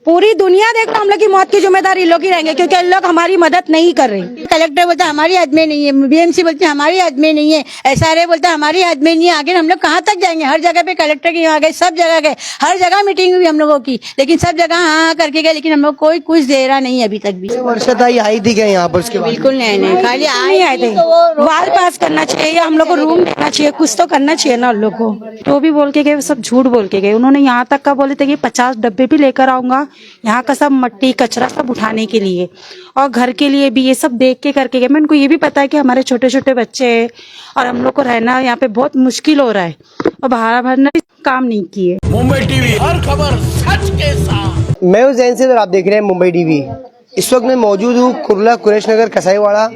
पूरी दुनिया देख लो, हम लोग की मौत की जिम्मेदारी इन लोग ही रहेंगे, क्योंकि इन लोग हमारी मदद नहीं कर रहे। कलेक्टर बोलता हमारी हद में नहीं है, बीएमसी बोलते हमारी हद में नहीं है, एसआरए बोलता हमारी हद में नहीं है। आगे हम लोग कहाँ तक जाएंगे? हर जगह पे कलेक्टर के यहाँ गए, सब जगह गए, हर जगह मीटिंग हुई हम लोगों की, लेकिन सब जगह हाँ करके गए, लेकिन हम लोग कोई कुछ दे रहा नहीं अभी तक भी। वर्षाताई आई थी क्या यहाँ पर? उसके बाद बिल्कुल नहीं, खाली नहीं आए थे। वाल पास करना चाहिए या हम लोग को रूम देना चाहिए, कुछ तो करना चाहिए ना उन लोग को। तो भी बोल के गए, सब झूठ बोल के गए। उन्होंने यहाँ तक का बोले थे कि 50 डब्बे भी लेकर आऊंगा, यहाँ का सब मट्टी कचरा सब उठाने के लिए, और घर के लिए भी, ये सब देख के करके गए। मैं उनको ये भी पता है कि हमारे छोटे छोटे बच्चे हैं और हम लोग को रहना यहाँ पे बहुत मुश्किल हो रहा है, और भाड़ा भरना भी काम नहीं किए। मुंबई टीवी, हर खबर सच के साथ। मैं हूं जैन से, और आप देख रहे हैं मुंबई टीवी। इस वक्त मैं मौजूद हूँ कुर्ला कुरेश नगर कसाईवाड़ा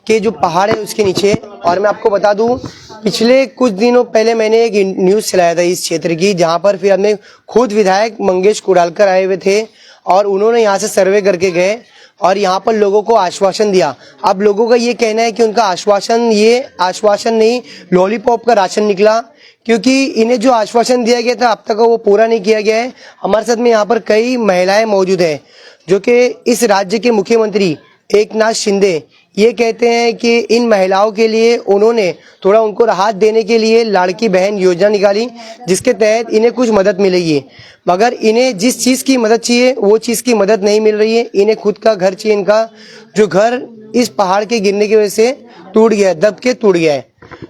के जो पहाड़ है उसके नीचे। और मैं आपको बता दूं, पिछले कुछ दिनों पहले मैंने एक न्यूज़ चलाया था इस क्षेत्र की, जहां पर फिर अपने खुद विधायक मंगेश कुडालकर आए हुए थे और उन्होंने यहाँ से सर्वे करके गए और यहाँ पर लोगों को आश्वासन दिया। अब लोगों का ये कहना है कि उनका आश्वासन नहीं, लॉलीपॉप का राशन निकला, क्योंकि इन्हें जो आश्वासन दिया गया था अब तक वो पूरा नहीं किया गया है। हमारे साथ में यहाँ पर कई महिलाएं मौजूद हैं जो कि इस राज्य के मुख्यमंत्री एकनाथ शिंदे ये कहते हैं कि इन महिलाओं के लिए उन्होंने थोड़ा उनको राहत देने के लिए लाड़की बहन योजना निकाली, जिसके तहत इन्हें कुछ मदद मिलेगी। मगर इन्हें जिस चीज़ की मदद चाहिए वो चीज़ की मदद नहीं मिल रही है। इन्हें खुद का घर चाहिए, इनका जो घर इस पहाड़ के गिरने की वजह से टूट गया है, दब के टूट गया है।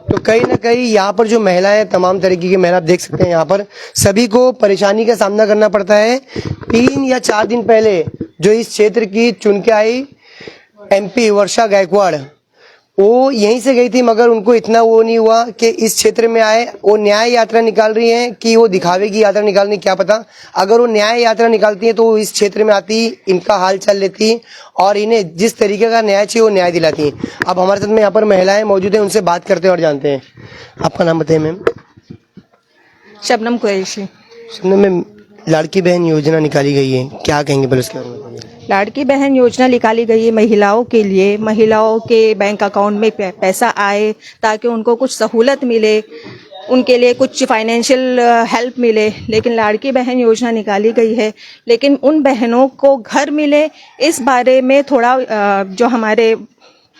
तो कहीं ना कहीं यहाँ पर जो महिलाएं, तमाम तरीके की महिला आप देख सकते हैं, यहाँ पर सभी को परेशानी का सामना करना पड़ता है। 3 या 4 दिन पहले जो इस क्षेत्र की चुन के आई MP वर्षा गायकवाड़, वो यहीं से गई थी, मगर उनको इतना वो नहीं हुआ कि इस क्षेत्र में आए। वो न्याय यात्रा निकाल रही हैं कि वो दिखावे की यात्रा निकाल रही, क्या पता। अगर वो न्याय यात्रा निकालती हैं तो वो इस क्षेत्र में आती, इनका हाल चाल लेती और इन्हें जिस तरीके का न्याय चाहिए वो न्याय दिलाती। अब हमारे साथ में यहाँ पर महिलाएं मौजूद हैं, उनसे बात करते हैं और जानते हैं। आपका नाम बताइए मैम। शबनम कुरैशी। शबनम मैम, लाड़की बहन योजना निकाली गई है, क्या कहेंगे पहले उसके बारे में बताइए। लाड़की बहन योजना निकाली गई है महिलाओं के लिए, महिलाओं के बैंक अकाउंट में पैसा आए ताकि उनको कुछ सहूलत मिले, उनके लिए कुछ फाइनेंशियल हेल्प मिले। लेकिन लाड़की बहन योजना निकाली गई है, लेकिन उन बहनों को घर मिले इस बारे में थोड़ा जो हमारे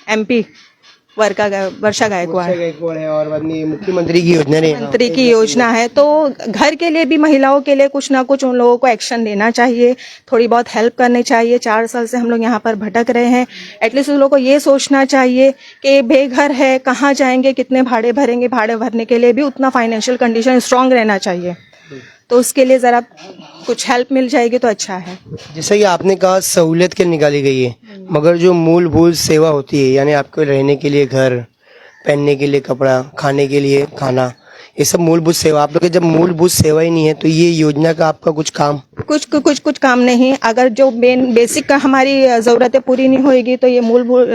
MP वर्षा गायकवाड़ है और बाद में मुख्यमंत्री की योजना है, मंत्री की योजना है, तो घर के लिए भी महिलाओं के लिए कुछ ना कुछ उन लोगों को एक्शन लेना चाहिए, थोड़ी बहुत हेल्प करनी चाहिए। 4 साल से हम लोग यहाँ पर भटक रहे हैं। एटलीस्ट उन लोगों को ये सोचना चाहिए कि बेघर है, कहाँ जाएंगे, कितने भाड़े भरेंगे, भाड़े भरने के लिए भी उतना फाइनेंशियल कंडीशन स्ट्रांग रहना चाहिए। तो उसके लिए ज़रा कुछ हेल्प मिल जाएगी तो अच्छा है। जैसे कि आपने कहा सहूलियत के निकाली गई है, मगर जो मूलभूत सेवा होती है, यानी आपको रहने के लिए घर, पहनने के लिए कपड़ा, खाने के लिए खाना, ये सब मूलभूत सेवा, आप लोग के जब मूलभूत सेवा ही नहीं है तो ये योजना का आपका कुछ काम कुछ काम नहीं। अगर जो मेन बेसिक का हमारी ज़रूरतें पूरी नहीं होएगी तो ये मूलभूत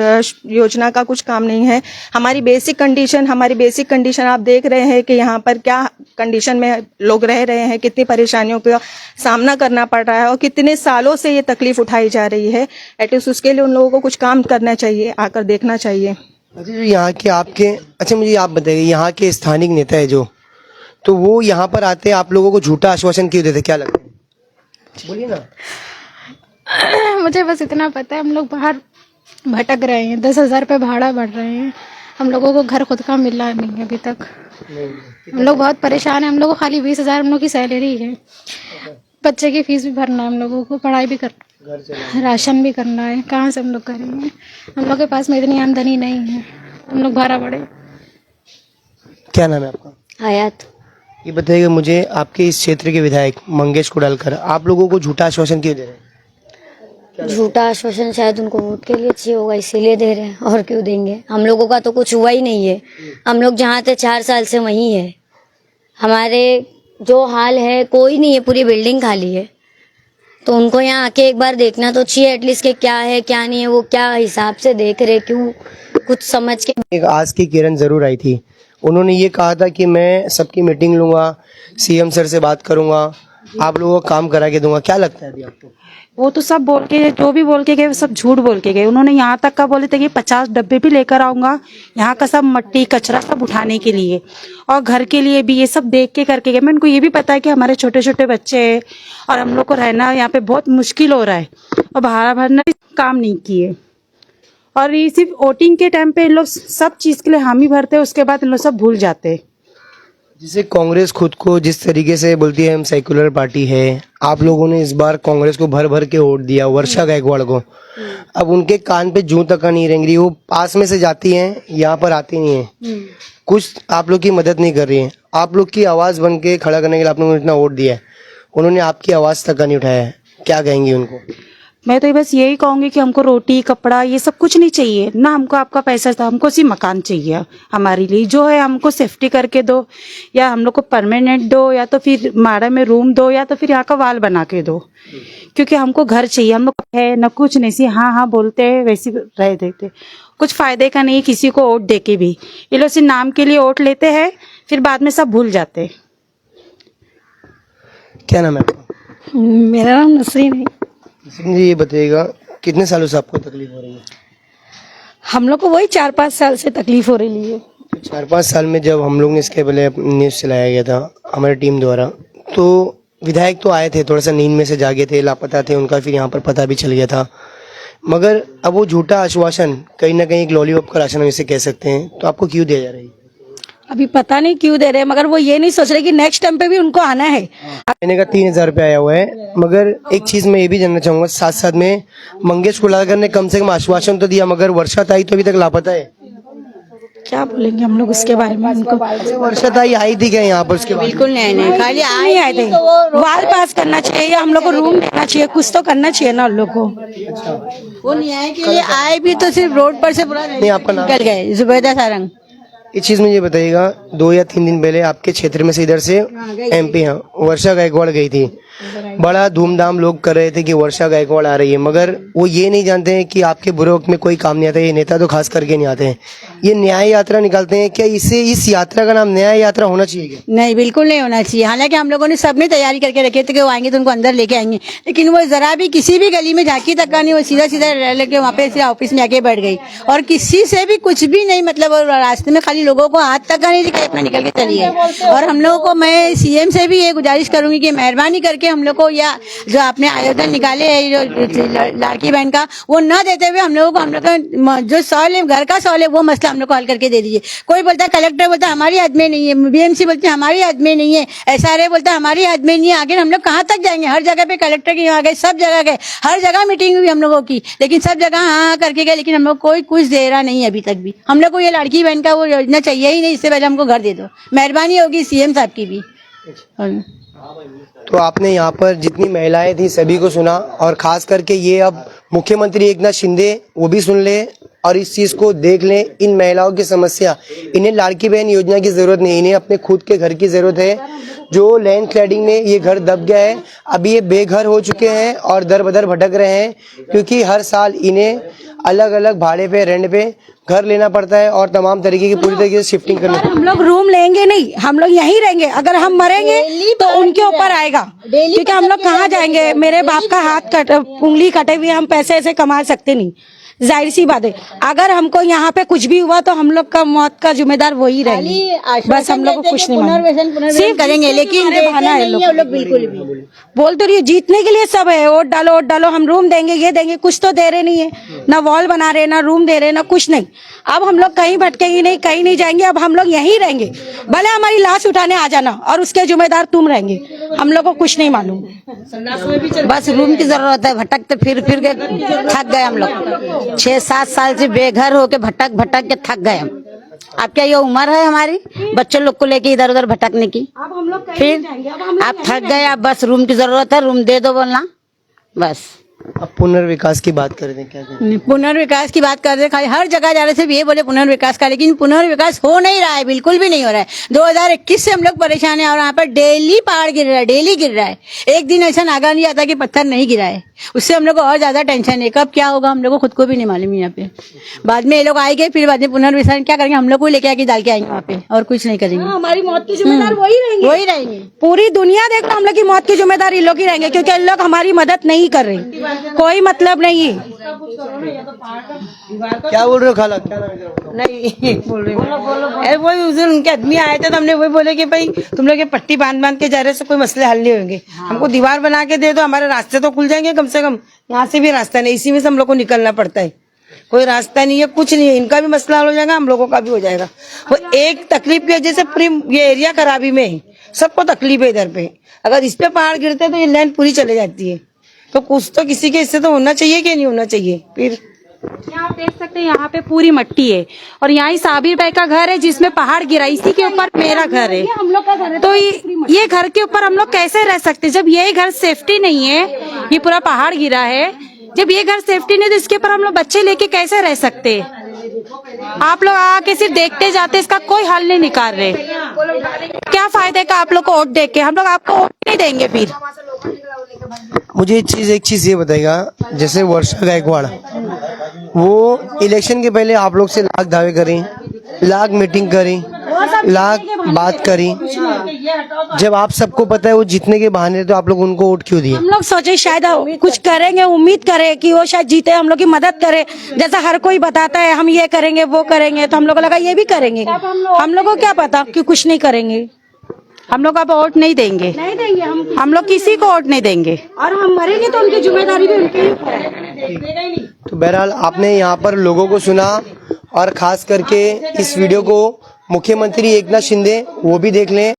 योजना का कुछ काम नहीं है। हमारी बेसिक कंडीशन आप देख रहे हैं कि यहाँ पर क्या कंडीशन में लोग रह रहे हैं, कितनी परेशानियों का सामना करना पड़ रहा है और कितने सालों से ये तकलीफ उठाई जा रही है। एटलीस्ट उसके लिए उन लोगों को कुछ काम करना चाहिए, आकर देखना चाहिए। अच्छा, जो यहाँ के आपके, अच्छा मुझे आप बताइए, यहाँ के स्थानिक नेता है जो, तो वो यहाँ पर आते हैं, आप लोगों को झूठा आश्वासन क्यों देते, क्या लगता है? बोलिए ना। मुझे बस इतना पता है, हम लोग बाहर भटक रहे हैं, 10,000 रुपये भाड़ा बढ़ रहे हैं, हम लोगों को घर खुद का मिला नहीं है अभी तक। हम लोग बहुत परेशान हैं। हम लोग को खाली 20,000 हम लोग की सैलरी है, बच्चे की फीस भी भरना है, हम लोगों को पढ़ाई भी करना, राशन भी करना है, कहाँ से हम लोग करेंगे? हम लोग के पास में इतनी आमदनी नहीं है, हम लोग भाड़ा बढ़े। क्या नाम है आपका? हयात। ये बताइएगा मुझे, आपके इस क्षेत्र के विधायक मंगेश कुडालकर आप लोगों को झूठा आश्वासन क्यों दे रहे हैं? झूठा आश्वासन शायद उनको वोट के लिए चाहिए होगा, इसीलिए दे रहे हैं, और क्यों देंगे? हम लोगों का तो कुछ हुआ ही नहीं है। हम लोग जहाँ थे 4 साल से वहीं है। हमारे जो हाल है, कोई नहीं है, पूरी बिल्डिंग खाली है। तो उनको यहाँ आके एक बार देखना तो चाहिए एटलीस्ट कि क्या है क्या नहीं है, वो क्या हिसाब से देख रहे, क्यों कुछ समझ के। एक आज की किरण जरूर आई थी, उन्होंने ये कहा था कि मैं सबकी मीटिंग लूंगा, CM सर से बात करूंगा, आप लोगों को काम करा के दूंगा, क्या लगता है अभी आपको? वो तो सब बोल के, जो भी बोल के गए वो सब झूठ बोल के गए। उन्होंने यहाँ तक का बोले थे कि 50 डब्बे भी लेकर आऊंगा, यहाँ का सब मट्टी कचरा सब उठाने के लिए और घर के लिए भी, ये सब देख के करके गए। मैं उनको ये भी पता है कि हमारे छोटे छोटे बच्चे हैं और हम लोग को रहना यहाँ पे बहुत मुश्किल हो रहा है और भाड़ा भरना भी काम नहीं किए। और ये सिर्फ वोटिंग के टाइम पे इन लोग सब चीज के लिए हामी भरते हैं, उसके बाद इन लोग सब भूल जाते हैं। जिसे कांग्रेस खुद को जिस तरीके से बोलती है हम सेक्युलर पार्टी है, आप लोगों ने इस बार कांग्रेस को भर भर के वोट दिया, वर्षा गायकवाड़ को। अब उनके कान पे जूं तक नहीं रेंग रही, वो पास में से जाती हैं, यहाँ पर आती नहीं है, कुछ आप लोग की मदद नहीं कर रही है। आप लोग की आवाज बन के खड़ा करने के लिए आप लोगों ने इतना वोट दिया है, उन्होंने आपकी आवाज तक का नहीं उठाया है, क्या कहेंगे उनको? मैं तो बस यही कहूंगी कि हमको रोटी कपड़ा ये सब कुछ नहीं चाहिए ना, हमको आपका पैसा था, हमको सिर्फ मकान चाहिए। हमारे लिए जो है हमको सेफ्टी करके दो, या हम लोग को परमानेंट दो, या तो फिर माड़ा में रूम दो, या तो फिर यहाँ का वाल बना के दो, क्योंकि हमको घर चाहिए। हम लोग है ना कुछ नहीं, सी हाँ हाँ बोलते हैं वैसे रह देते, कुछ फायदे का नहीं किसी को वोट दे के भी। ये लोग सिर्फ नाम के लिए वोट लेते हैं, फिर बाद में सब भूल जाते। क्या नाम है आपका? मेरा नाम नसरीन है। जी ये बताइएगा, कितने सालों से आपको तकलीफ हो रही है? हम लोग को वही 4-5 साल से तकलीफ हो रही है। 4-5 साल में जब हम लोग ने इसके पहले न्यूज़ चलाया गया था हमारी टीम द्वारा, तो विधायक तो आए थे, थोड़ा सा नींद में से जागे थे, लापता थे, उनका फिर यहाँ पर पता भी चल गया था। मगर अब वो झूठा आश्वासन कहीं ना कहीं एक लॉलीपॉप का राशन हम इसे कह सकते हैं, तो आपको क्यों दिया जा रहा है? अभी पता नहीं क्यों दे रहे हैं, मगर वो ये नहीं सोच रहे कि नेक्स्ट टाइम पे भी उनको आना है। महीने का 3000 रुपया आया हुआ है। मगर एक चीज मैं ये भी जानना चाहूंगा, साथ साथ में मंगेश कुलालकर ने कम से कम आश्वासन तो दिया, मगर वर्षाताई तो अभी तक लापता है। क्या बोलेंगे हम लोग उसके बारे में? उनको वर्षाताई आई थी क्या यहाँ पर? उसके बाद बिल्कुल नहीं, खाली नहीं आए थे। वाल पास करना चाहिए या हम लोग को रूम देना चाहिए, कुछ तो करना चाहिए ना उन लोग को। वो न्याय के लिए आए भी तो सिर्फ रोड पर से पूरा नहीं, आपका नाम? निकल गए। जुबैदा सारंग। इस चीज में ये बताइएगा, 2 या 3 दिन पहले आपके क्षेत्र में से इधर से MP वर्षा गायकवाड़ गई थी, बड़ा धूमधाम लोग कर रहे थे कि वर्षा गायकवाड़ आ रही है, मगर वो ये नहीं जानते हैं कि आपके बुरे वक्त में कोई काम नहीं आता। ये नेता तो खास करके नहीं आते हैं, ये न्याय यात्रा निकालते हैं। क्या इस यात्रा का नाम न्याय यात्रा होना चाहिए क्या? नहीं, बिल्कुल नहीं होना चाहिए। हालांकि हम लोगों ने सब में तैयारी करके रखे थे कि वो आएंगे तो उनको अंदर लेके आएंगे, लेकिन वो जरा भी किसी भी गली में झांकी तक का नहीं, वो सीधा सीधा लेके वहाँ पे ऑफिस में आके बैठ गई और किसी से भी कुछ भी नहीं, मतलब रास्ते में खाली लोगों को हाथ तक का नहीं दिखाई, अपना निकल के चली गई। और हम लोगों को, मैं CM से भी ये गुजारिश करूंगी कि मेहरबानी करके हम लोग को, या जो आपने आयोजन निकाले है जो लाड़की बहन का, वो न देते हुए हम लोगों को, हम लोग का जो सवाल है, घर का सवाल है, वो मसला हम लोग को हल करके दे दीजिए। कोई बोलता है, कलेक्टर बोलता है हमारी हद में नहीं है, BMC बोलते हैं हमारी हद में नहीं है, SRA बोलता है हमारी हद में नहीं है। आगे हम लोग कहाँ तक जाएंगे? हर जगह पे कलेक्टर के यहाँ गए, सब जगह गए, हर जगह मीटिंग हुई हम लोगों की, लेकिन सब जगह हाँ करके गए, लेकिन हम लोग कोई कुछ दे रहा नहीं है अभी तक भी। हम लोग को ये लड़की बहन का वो योजना चाहिए ही नहीं, इससे पहले हमको घर दे दो। मेहरबानी होगी CM साहब की भी। तो आपने यहाँ पर जितनी महिलाएं थी सभी को सुना, और खास करके ये अब मुख्यमंत्री एकनाथ शिंदे वो भी सुन ले और इस चीज को देख लें। इन महिलाओं की समस्या, इन्हें लाड़की बहन योजना की जरूरत नहीं, इन्हें अपने खुद के घर की जरूरत है। जो लैंड क्लैडिंग में ये घर दब गया है, अभी ये बेघर हो चुके हैं और दर बदर भटक रहे हैं, क्योंकि हर साल इन्हें अलग अलग भाड़े पे, रेंट पे घर लेना पड़ता है और तमाम तरीके की पूरी तरीके से शिफ्टिंग करनी। हम लोग रूम लेंगे नहीं, हम लोग यहीं रहेंगे। अगर हम मरेंगे तो उनके ऊपर आएगा, क्योंकि हम लोग कहाँ जाएंगे? मेरे बाप का हाथ उंगली कटे हुए, हम पैसे ऐसे कमा सकते नहीं, जाहिर सी बात है। अगर हमको यहाँ पे कुछ भी हुआ तो हम लोग का मौत का जिम्मेदार वही रहेंगे। बस हम लोग को कुछ नहीं मालूम, सिर्फ करेंगे, लेकिन बहाना है लोग बिल्कुल भी। बोल तो रही है, जीतने के लिए सब है, वोट डालो वोट डालो, हम रूम देंगे ये देंगे, कुछ तो दे रहे नहीं है, ना वॉल बना रहे, ना रूम दे रहे, ना कुछ नहीं। अब हम लोग कहीं भटकेंगे नहीं, कहीं नहीं जाएंगे, अब हम लोग यहीं रहेंगे। भले हमारी लाश उठाने आ जाना और उसके जिम्मेदार तुम रहेंगे, हम लोग को कुछ नहीं मालूम। बस रूम की जरूरत है, भटकते फिर के थक गए हम लोग। 6-7 साल से बेघर होके भटक भटक के थक गए हम। अब क्या ये उम्र है हमारी बच्चों लोग को लेके इधर उधर भटकने की? अब हम लोग फिर आप थक गए, अब बस रूम की जरूरत है, रूम दे दो बोलना बस। अब पुनर्विकास की बात कर दें, क्या करें? पुनर्विकास की बात कर रहे खाली हर जगह जा रहे सिर्फ ये बोले पुनर्विकास का, लेकिन पुनर्विकास हो नहीं रहा है, बिल्कुल भी नहीं हो रहा है। 2021 से हम लोग परेशान हैं और यहाँ पर डेली पहाड़ गिर रहा है, डेली गिर रहा है। एक दिन ऐसा नागा नहीं आता कि पत्थर नहीं गिरा है। उससे हम लोग को और ज्यादा टेंशन है, कब क्या होगा हम लोग को खुद को भी नहीं मालूम। यहाँ पे बाद में ये लोग आएंगे, फिर बाद में पुनर्विचार क्या करेंगे, हम लोग को लेके आके डाल के आएंगे वहाँ पे, और कुछ नहीं करेंगे। हमारी मौत की जिम्मेदार वही रहेंगे। पूरी दुनिया देख लो, हम लोग की मौत की जिम्मेदार इन लोग ही रहेंगे, क्योंकि इन लोग हमारी मदद नहीं कर रहे, कोई मतलब नहीं है। क्या बोल रहे हो खाला? क्या नाम है तेरा? नहीं बोल रही अरे वही उस दिन उनके आदमी आए थे तो हमने वही बोले कि भाई तुम लोग ये पट्टी बांध बांध के जा रहे से कोई मसले हल नहीं होंगे, हमको दीवार बना के दे दो, हमारे रास्ते तो खुल जाएंगे कम से कम। यहाँ से भी रास्ता नहीं, इसी में से हम लोग को निकलना पड़ता है, कोई रास्ता नहीं है, कुछ नहीं है। इनका भी मसला हल हो जाएगा, हम लोगों का भी हो जाएगा। वो एक तकलीफ की वजह से पूरी ये एरिया खराबी में है, सबको तकलीफ है इधर पे। अगर इस पे पहाड़ गिरते तो ये लाइन पूरी चले जाती है, तो कुछ तो किसी के इससे तो होना चाहिए कि नहीं होना चाहिए। फिर यहाँ आप देख सकते हैं, यहाँ पे पूरी मट्टी है और यहाँ ही साबिर भाई का घर है जिसमें पहाड़ गिरा, इसी के ऊपर मेरा घर है। हम लोग का घर है, तो ये घर के ऊपर हम लोग कैसे रह सकते हैं जब ये घर सेफ्टी नहीं है, ये पूरा पहाड़ गिरा है। जब ये घर सेफ्टी नहीं तो इसके ऊपर हम लोग बच्चे लेके कैसे रह सकते हैं? आप लोग आके सिर्फ देखते जाते, इसका कोई हल नहीं निकाल रहे। क्या फायदे का आप लोग को वोट दे के, हम लोग आपको वोट नहीं देंगे। फिर मुझे एक चीज ये बताइएगा, जैसे वर्षा गायकवाड़, वो इलेक्शन के पहले आप लोग से लाख दावे करें, लाख मीटिंग करें, लाख बात करें, जब आप सबको पता है वो जीतने के बहाने, तो आप लोग उनको वोट क्यों दिए? हम लोग सोचे शायद कुछ करेंगे, उम्मीद करें कि वो शायद जीते, हम लोग की मदद करे, जैसा हर कोई बताता है हम ये करेंगे वो करेंगे, तो हम लोग को लगा ये भी करेंगे। हम लोग को क्या पता कि कुछ नहीं करेंगे। हम लोग अब वोट नहीं देंगे, हम लोग किसी को वोट नहीं देंगे, और हम मरेंगे तो उनकी जिम्मेदारी भी उनकी है। तो बहरहाल आपने यहाँ पर लोगों को सुना, और खास करके इस वीडियो को मुख्यमंत्री एकनाथ शिंदे वो भी देख लें।